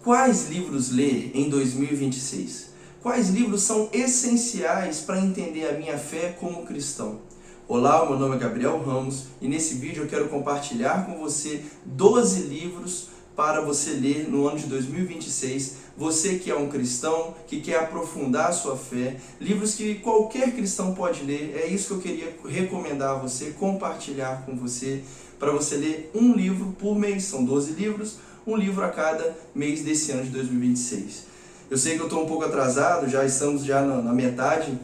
Quais livros ler em 2026? Quais livros são essenciais para entender a minha fé como cristão? Olá, meu nome é Gabriel Ramos e nesse vídeo eu quero compartilhar com você 12 livros para você ler no ano de 2026. Você que é um cristão, que quer aprofundar a sua fé, livros que qualquer cristão pode ler, é isso que eu queria recomendar a você, compartilhar com você, para você ler um livro por mês. São 12 livros, um livro a cada mês desse ano de 2026. Eu sei que eu estou um pouco atrasado, já estamos na metade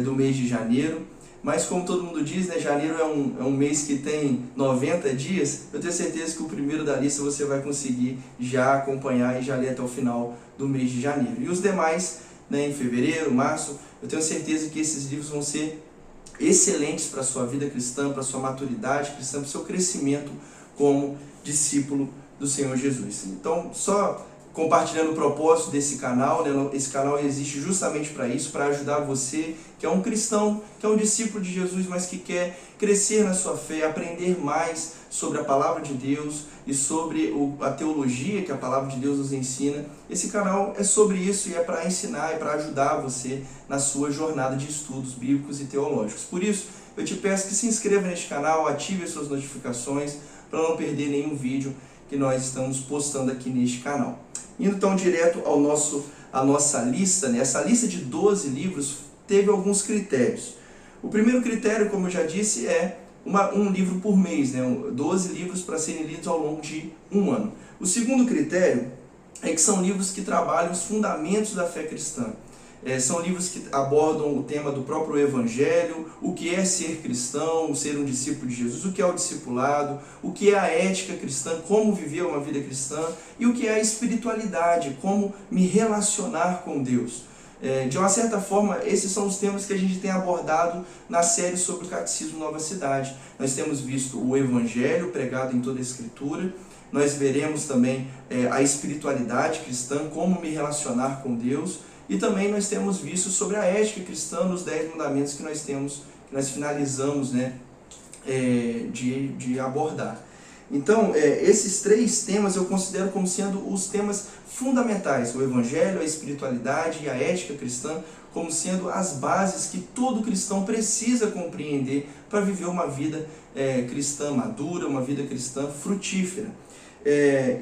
do mês de janeiro, mas como todo mundo diz, né, janeiro é um mês que tem 90 dias, eu tenho certeza que o primeiro da lista você vai conseguir já acompanhar e já ler até o final do mês de janeiro. E os demais, né, em fevereiro, março, eu tenho certeza que esses livros vão ser excelentes para a sua vida cristã, para a sua maturidade cristã, para o seu crescimento como discípulo do Senhor Jesus. Então, só compartilhando o propósito desse canal, né? Esse canal existe justamente para isso, para ajudar você que é um cristão, que é um discípulo de Jesus, mas que quer crescer na sua fé, aprender mais sobre a palavra de Deus e sobre a teologia que a palavra de Deus nos ensina. Esse canal é sobre isso e é para ensinar, é para ajudar você na sua jornada de estudos bíblicos e teológicos. Por isso, eu te peço que se inscreva neste canal, ative as suas notificações para não perder nenhum vídeo que nós estamos postando aqui neste canal. Indo então direto à nossa lista, né? Essa lista de 12 livros teve alguns critérios. O primeiro critério, como eu já disse, é um livro por mês, né? 12 livros para serem lidos ao longo de um ano. O segundo critério é que são livros que trabalham os fundamentos da fé cristã. São livros que abordam o tema do próprio Evangelho, o que é ser cristão, ser um discípulo de Jesus, o que é o discipulado, o que é a ética cristã, como viver uma vida cristã, e o que é a espiritualidade, como me relacionar com Deus. De uma certa forma, esses são os temas que a gente tem abordado na série sobre o Catecismo Nova Cidade. Nós temos visto o Evangelho pregado em toda a Escritura, nós veremos também a espiritualidade cristã, como me relacionar com Deus, e também nós temos visto sobre a ética cristã nos 10 mandamentos que nós finalizamos, né, de abordar. Então, esses 3 temas eu considero como sendo os temas fundamentais: o Evangelho, a espiritualidade e a ética cristã, como sendo as bases que todo cristão precisa compreender para viver uma vida cristã madura, uma vida cristã frutífera.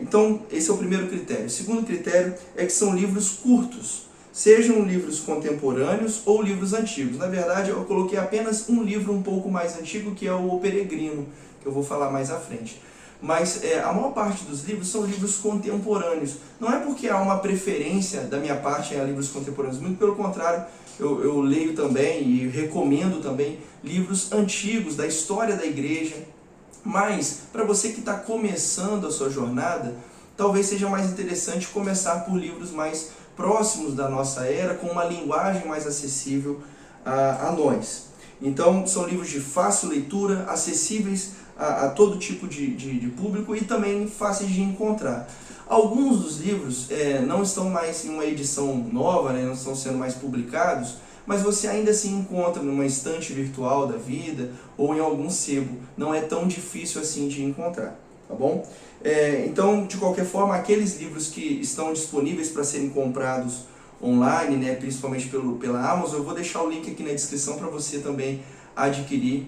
Então, esse é o primeiro critério. O segundo critério é que são livros curtos, sejam livros contemporâneos ou livros antigos. Na verdade, eu coloquei apenas um livro um pouco mais antigo, que é o Peregrino, que eu vou falar mais à frente. Mas a maior parte dos livros são livros contemporâneos. Não é porque há uma preferência da minha parte em livros contemporâneos, muito pelo contrário, eu leio também e recomendo também livros antigos da história da igreja. Mas, para você que está começando a sua jornada, talvez seja mais interessante começar por livros mais próximos da nossa era, com uma linguagem mais acessível a nós. Então, são livros de fácil leitura, acessíveis a todo tipo de público e também fáceis de encontrar. Alguns dos livros não estão mais em uma edição nova, né, não estão sendo mais publicados, mas você ainda se encontra numa estante virtual da vida ou em algum sebo. Não é tão difícil assim de encontrar, tá bom? Então, de qualquer forma, aqueles livros que estão disponíveis para serem comprados online, né, principalmente pela Amazon, eu vou deixar o link aqui na descrição para você também adquirir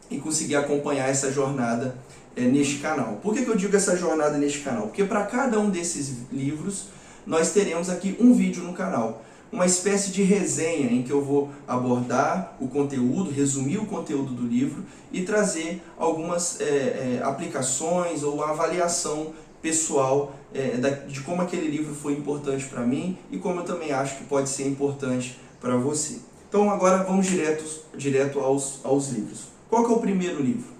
e conseguir acompanhar essa jornada neste canal. Por que eu digo essa jornada neste canal? Porque para cada um desses livros, nós teremos aqui um vídeo no canal. Uma espécie de resenha em que eu vou abordar o conteúdo, resumir o conteúdo do livro e trazer algumas aplicações ou avaliação pessoal de como aquele livro foi importante para mim e como eu também acho que pode ser importante para você. Então agora vamos direto aos livros. Qual que é o primeiro livro?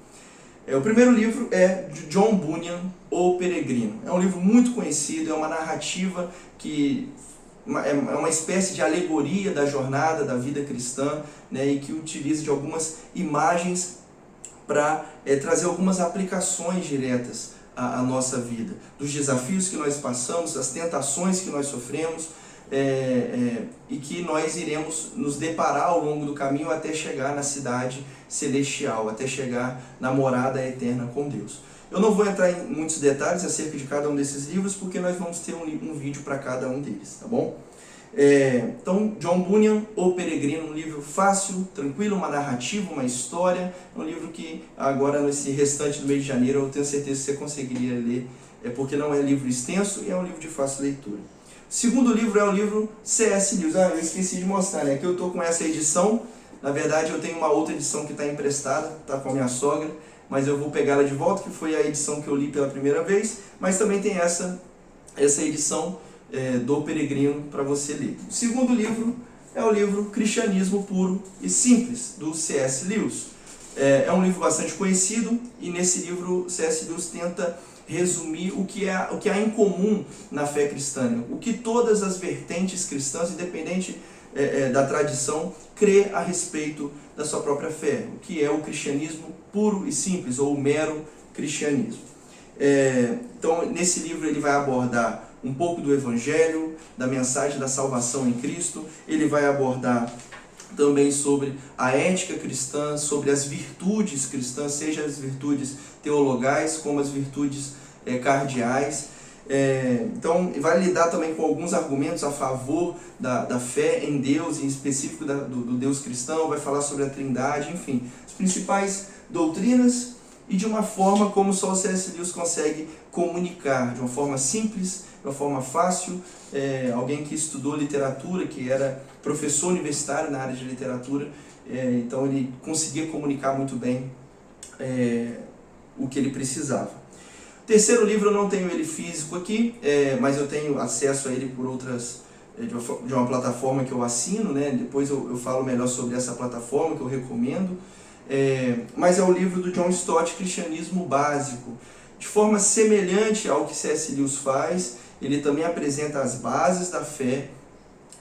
O primeiro livro é de John Bunyan, O Peregrino. É um livro muito conhecido, é uma narrativa que é uma espécie de alegoria da jornada da vida cristã, né, e que utiliza de algumas imagens para trazer algumas aplicações diretas à nossa vida, dos desafios que nós passamos, das tentações que nós sofremos, e que nós iremos nos deparar ao longo do caminho até chegar na cidade celestial, até chegar na morada eterna com Deus. Eu não vou entrar em muitos detalhes acerca de cada um desses livros, porque nós vamos ter um vídeo para cada um deles, tá bom? Então, John Bunyan, O Peregrino, um livro fácil, tranquilo, uma narrativa, uma história, um livro que agora nesse restante do mês de janeiro eu tenho certeza que você conseguiria ler, porque não é livro extenso e é um livro de fácil leitura. O segundo livro é o livro C.S. Lewis. Eu esqueci de mostrar, né? Aqui eu estou com essa edição, na verdade eu tenho uma outra edição que está emprestada, está com a minha sogra, mas eu vou pegá-la de volta, que foi a edição que eu li pela primeira vez, mas também tem essa edição do Peregrino para você ler. O segundo livro é o livro Cristianismo Puro e Simples, do C.S. Lewis. É um livro bastante conhecido e nesse livro C.S. Lewis tenta resumir o que há em comum na fé cristã, o que todas as vertentes cristãs, independente da tradição, crê a respeito da sua própria fé, o que é o cristianismo puro e simples, ou o mero cristianismo. Então, nesse livro ele vai abordar um pouco do Evangelho, da mensagem da salvação em Cristo, ele vai abordar também sobre a ética cristã, sobre as virtudes cristãs, seja as virtudes teologais como as virtudes cardeais. Então, vai lidar também com alguns argumentos a favor da fé em Deus, em específico do Deus cristão, vai falar sobre a Trindade, enfim, as principais doutrinas e de uma forma como só o C.S. Lewis consegue comunicar, de uma forma simples, de uma forma fácil. Alguém que estudou literatura, que era professor universitário na área de literatura, então ele conseguia comunicar muito bem o que ele precisava. O terceiro livro eu não tenho ele físico aqui, mas eu tenho acesso a ele por outras, de uma plataforma que eu assino, né? Depois eu falo melhor sobre essa plataforma que eu recomendo, mas é o livro do John Stott, Cristianismo Básico. De forma semelhante ao que C.S. Lewis faz, ele também apresenta as bases da fé,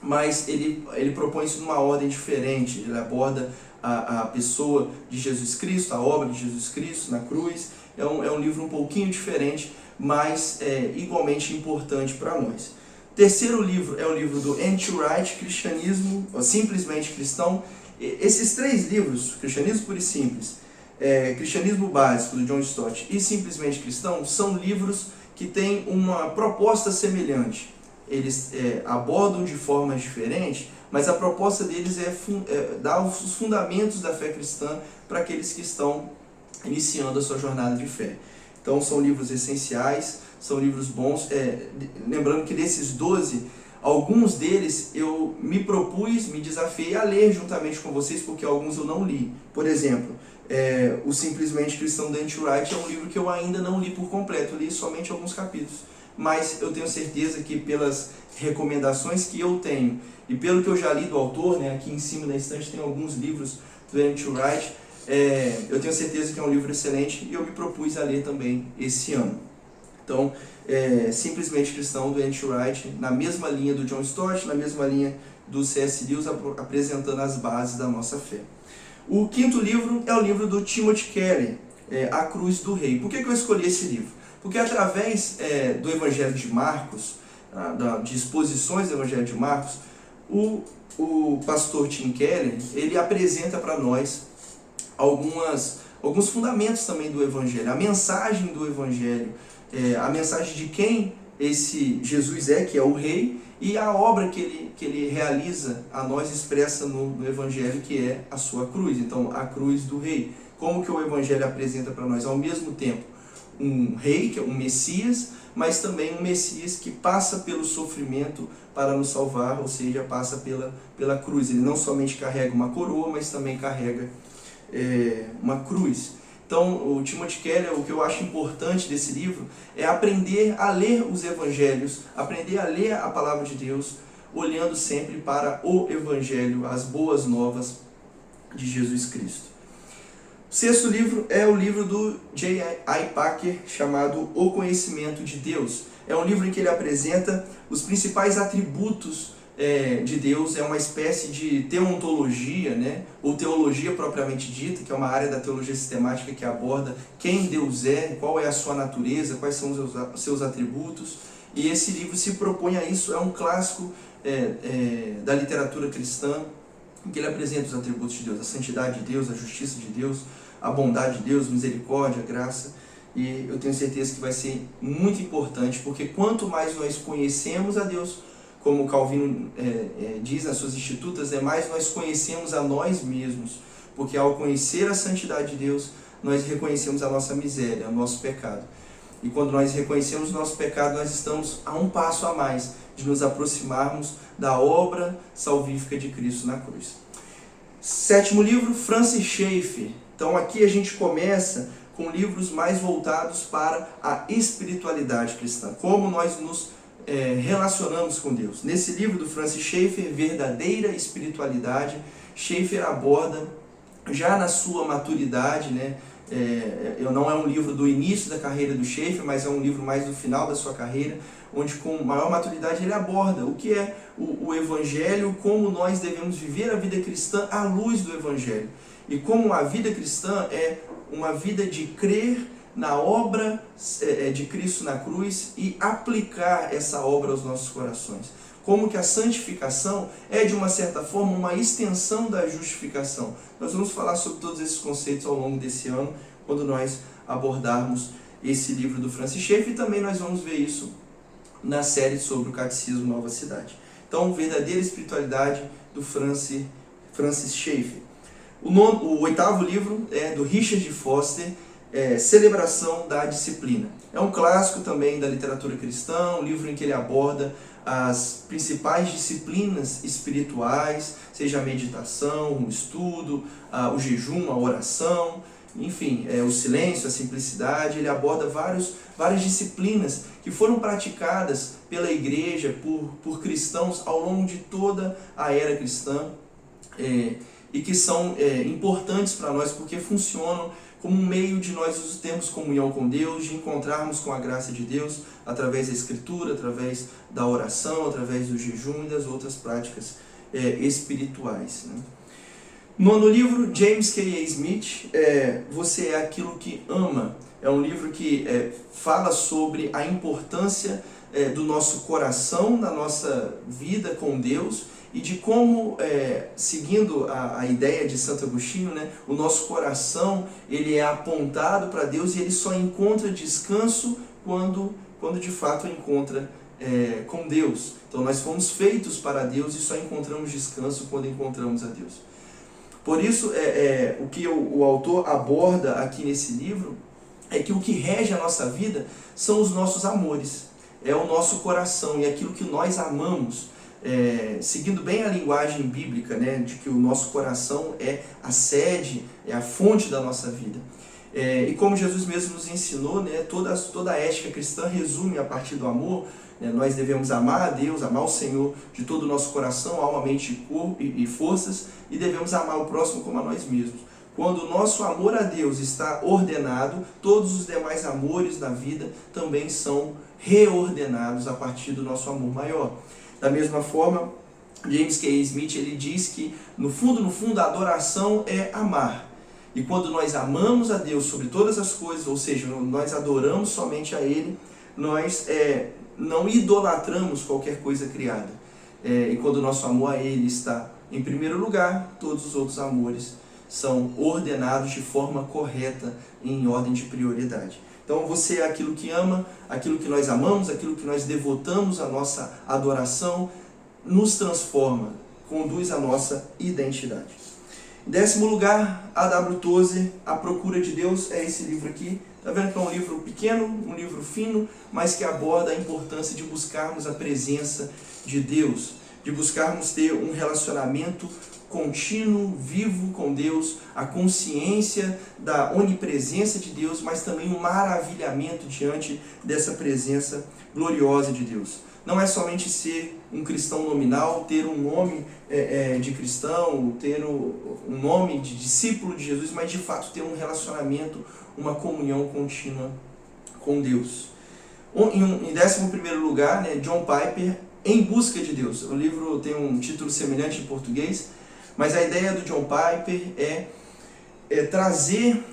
mas ele propõe isso numa ordem diferente. Ele aborda a pessoa de Jesus Cristo, a obra de Jesus Cristo na cruz. É um livro um pouquinho diferente, mas igualmente importante para nós. O terceiro livro é o livro do N.T. Wright, Cristianismo, Simplesmente Cristão. Esses três livros, Cristianismo Puro e Simples, Cristianismo Básico, do John Stott, e Simplesmente Cristão, são livros que têm uma proposta semelhante. Eles abordam de formas diferentes, mas a proposta deles é dar os fundamentos da fé cristã para aqueles que estão iniciando a sua jornada de fé. Então são livros essenciais, são livros bons. Lembrando que desses 12, alguns deles eu me desafiei a ler juntamente com vocês, porque alguns eu não li. Por exemplo, o Simplesmente Cristão do N.T. Wright é um livro que eu ainda não li por completo, eu li somente alguns capítulos. Mas eu tenho certeza que pelas recomendações que eu tenho e pelo que eu já li do autor, né, aqui em cima da estante tem alguns livros do N.T. Wright, eu tenho certeza que é um livro excelente e eu me propus a ler também esse ano. Então, Simplesmente Cristão do N.T. Wright, na mesma linha do John Stott, na mesma linha do C.S. Lewis, apresentando as bases da nossa fé. O quinto livro é o livro do Timothy Keller, A Cruz do Rei. Por que eu escolhi esse livro? Porque através do Evangelho de Marcos, de exposições do Evangelho de Marcos, o pastor Tim Keller, ele apresenta para nós alguns fundamentos também do Evangelho, a mensagem do Evangelho, a mensagem de quem esse Jesus que é o Rei, e a obra que ele realiza a nós expressa no Evangelho, que é a sua cruz. Então, a cruz do Rei. Como que o Evangelho apresenta para nós ao mesmo tempo um Rei, que é um Messias, mas também um Messias que passa pelo sofrimento para nos salvar, ou seja, passa pela cruz. Ele não somente carrega uma coroa, mas também carrega uma cruz. Então, o Timothy Keller, o que eu acho importante desse livro é aprender a ler os evangelhos, aprender a ler a palavra de Deus, olhando sempre para o Evangelho, as boas novas de Jesus Cristo. O sexto livro é o livro do J.I. Packer, chamado O Conhecimento de Deus. É um livro em que ele apresenta os principais atributos de Deus. É uma espécie de teontologia, né? Ou teologia propriamente dita, que é uma área da teologia sistemática que aborda quem Deus é, qual é a sua natureza, quais são os seus atributos. E esse livro se propõe a isso, é um clássico da literatura cristã, em que ele apresenta os atributos de Deus, a santidade de Deus, a justiça de Deus, a bondade de Deus, misericórdia, graça. e eu tenho certeza que vai ser muito importante, porque quanto mais nós conhecemos a Deus, como Calvino diz nas suas Institutas, mais nós conhecemos a nós mesmos, porque ao conhecer a santidade de Deus, nós reconhecemos a nossa miséria, o nosso pecado. E quando nós reconhecemos o nosso pecado, nós estamos a um passo a mais de nos aproximarmos da obra salvífica de Cristo na cruz. 7º livro, Francis Schaeffer. Então aqui a gente começa com livros mais voltados para a espiritualidade cristã, como nós nos relacionamos com Deus. Nesse livro do Francis Schaeffer, Verdadeira Espiritualidade, Schaeffer aborda, já na sua maturidade, não é um livro do início da carreira do Schaeffer, mas é um livro mais do final da sua carreira, onde com maior maturidade ele aborda o que é o Evangelho, como nós devemos viver a vida cristã à luz do Evangelho. E como a vida cristã é uma vida de crer na obra de Cristo na cruz e aplicar essa obra aos nossos corações. Como que a santificação é, de uma certa forma, uma extensão da justificação. Nós vamos falar sobre todos esses conceitos ao longo desse ano, quando nós abordarmos esse livro do Francis Schaeffer, e também nós vamos ver isso na série sobre o Catecismo Nova Cidade. Então, Verdadeira Espiritualidade, do Francis Schaeffer. O 8º livro é do Richard Foster, Celebração da Disciplina. É um clássico também da literatura cristã, um livro em que ele aborda as principais disciplinas espirituais, seja a meditação, o estudo, o jejum, a oração, enfim, o silêncio, a simplicidade. Ele aborda várias disciplinas que foram praticadas pela igreja, por cristãos ao longo de toda a era cristã, e que são importantes para nós porque funcionam como um meio de nós termos comunhão com Deus, de encontrarmos com a graça de Deus através da Escritura, através da oração, através do jejum e das outras práticas espirituais. Nono livro, James K. A. Smith, Você é Aquilo que Ama. É um livro que fala sobre a importância do nosso coração, na nossa vida com Deus, e de como, seguindo a ideia de Santo Agostinho, o nosso coração ele é apontado para Deus e ele só encontra descanso quando de fato encontra com Deus. Então nós fomos feitos para Deus e só encontramos descanso quando encontramos a Deus. Por isso, o que o autor aborda aqui nesse livro é que o que rege a nossa vida são os nossos amores, é o nosso coração e aquilo que nós amamos. Seguindo bem a linguagem bíblica, de que o nosso coração é a sede, é a fonte da nossa vida. E como Jesus mesmo nos ensinou, toda a ética cristã resume a partir do amor. Nós devemos amar a Deus, amar o Senhor de todo o nosso coração, alma, mente, corpo e forças, e devemos amar o próximo como a nós mesmos. Quando o nosso amor a Deus está ordenado, todos os demais amores da vida também são reordenados a partir do nosso amor maior. Da mesma forma, James K. Smith ele diz que, no fundo, a adoração é amar. E quando nós amamos a Deus sobre todas as coisas, ou seja, nós adoramos somente a Ele, nós não idolatramos qualquer coisa criada. E quando o nosso amor a Ele está em primeiro lugar, todos os outros amores são ordenados de forma correta, em ordem de prioridade. Então você é aquilo que ama, aquilo que nós amamos, aquilo que nós devotamos a nossa adoração, nos transforma, conduz a nossa identidade. Em 10º lugar, A.W. Tozer, A Procura de Deus, é esse livro aqui. Está vendo que é um livro pequeno, um livro fino, mas que aborda a importância de buscarmos a presença de Deus, de buscarmos ter um relacionamento contínuo, vivo com Deus, a consciência da onipresença de Deus, mas também um maravilhamento diante dessa presença gloriosa de Deus. Não é somente ser um cristão nominal, ter um nome de cristão, ter um nome de discípulo de Jesus, mas de fato ter um relacionamento, uma comunhão contínua com Deus. Em 11º lugar, John Piper, Em Busca de Deus. O livro tem um título semelhante em português, mas a ideia do John Piper é trazer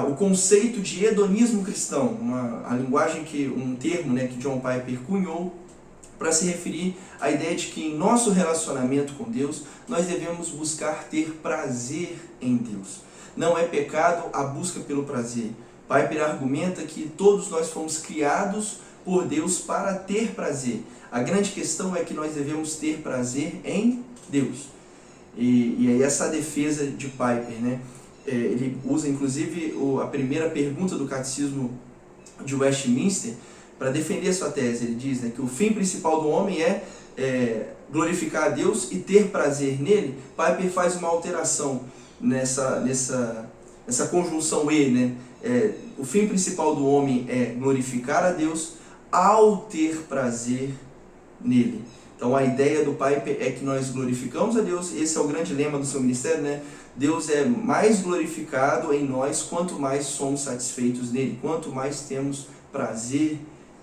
o conceito de hedonismo cristão, a linguagem um termo que John Piper cunhou para se referir à ideia de que em nosso relacionamento com Deus nós devemos buscar ter prazer em Deus. Não é pecado a busca pelo prazer. Piper argumenta que todos nós fomos criados por Deus para ter prazer. A grande questão é que nós devemos ter prazer em Deus. E aí essa defesa de Piper, né? Ele usa inclusive a primeira pergunta do Catecismo de Westminster para defender a sua tese. Ele diz, né, que o fim principal do homem é glorificar a Deus e ter prazer nele. Piper faz uma alteração nessa conjunção E, né? O fim principal do homem é glorificar a Deus ao ter prazer nele. Então a ideia do Piper é que nós glorificamos a Deus. Esse é o grande lema do seu ministério, né? Deus é mais glorificado em nós quanto mais somos satisfeitos nele, quanto mais temos prazer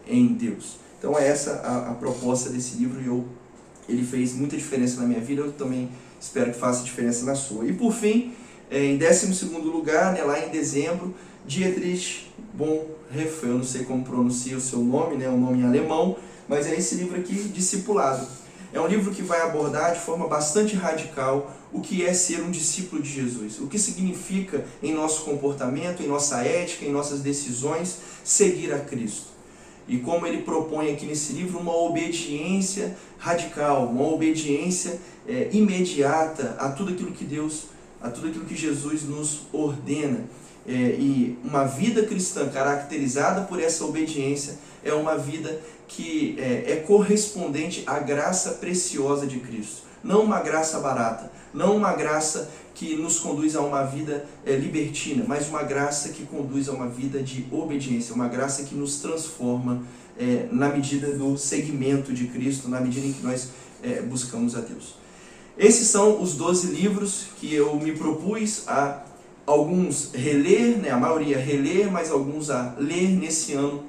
em Deus. Então é essa a proposta desse livro, e ele fez muita diferença na minha vida, eu também espero que faça diferença na sua. E por fim, em 12º lugar, né, lá em dezembro, Dietrich Bonhoeffer, eu não sei como pronuncia o seu nome, né, um nome em alemão, mas é esse livro aqui, Discipulado. É um livro que vai abordar de forma bastante radical o que é ser um discípulo de Jesus, o que significa em nosso comportamento, em nossa ética, em nossas decisões, seguir a Cristo. E como ele propõe aqui nesse livro uma obediência radical, uma obediência imediata a tudo aquilo que Deus, a tudo aquilo que Jesus nos ordena. E uma vida cristã caracterizada por essa obediência é uma vida que é correspondente à graça preciosa de Cristo. Não uma graça barata, não uma graça que nos conduz a uma vida libertina, mas uma graça que conduz a uma vida de obediência, uma graça que nos transforma na medida do seguimento de Cristo, na medida em que nós buscamos a Deus. Esses são os 12 livros que eu me propus a alguns reler, né, a maioria reler, mas alguns a ler nesse ano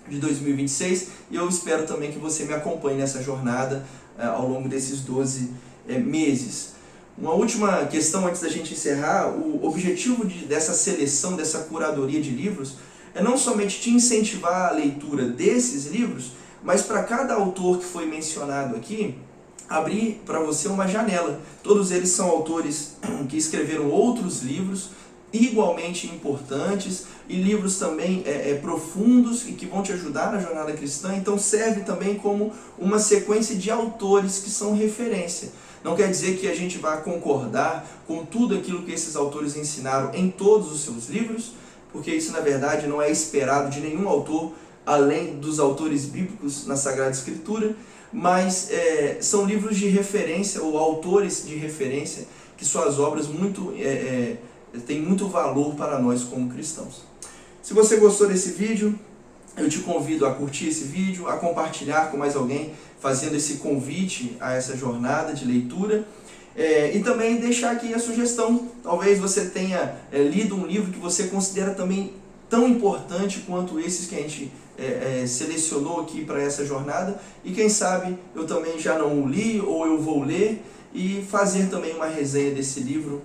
de 2026, e eu espero também que você me acompanhe nessa jornada ao longo desses 12 meses. Uma última questão antes da gente encerrar: o objetivo dessa seleção, dessa curadoria de livros, é não somente te incentivar a leitura desses livros, mas para cada autor que foi mencionado aqui, abrir para você uma janela. Todos eles são autores que escreveram outros livros igualmente importantes, e livros também profundos e que vão te ajudar na jornada cristã. Então serve também como uma sequência de autores que são referência. Não quer dizer que a gente vai concordar com tudo aquilo que esses autores ensinaram em todos os seus livros, porque isso na verdade não é esperado de nenhum autor, além dos autores bíblicos na Sagrada Escritura, mas são livros de referência, ou autores de referência, que suas obras têm muito valor para nós como cristãos. Se você gostou desse vídeo, eu te convido a curtir esse vídeo, a compartilhar com mais alguém, fazendo esse convite a essa jornada de leitura, e também deixar aqui a sugestão. Talvez você tenha lido um livro que você considera também tão importante quanto esses que a gente selecionou aqui para essa jornada, e quem sabe eu também já não o li, ou eu vou ler, e fazer também uma resenha desse livro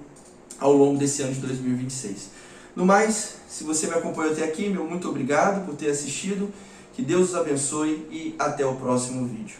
ao longo desse ano de 2026. No mais, se você me acompanhou até aqui, meu muito obrigado por ter assistido, que Deus os abençoe e até o próximo vídeo.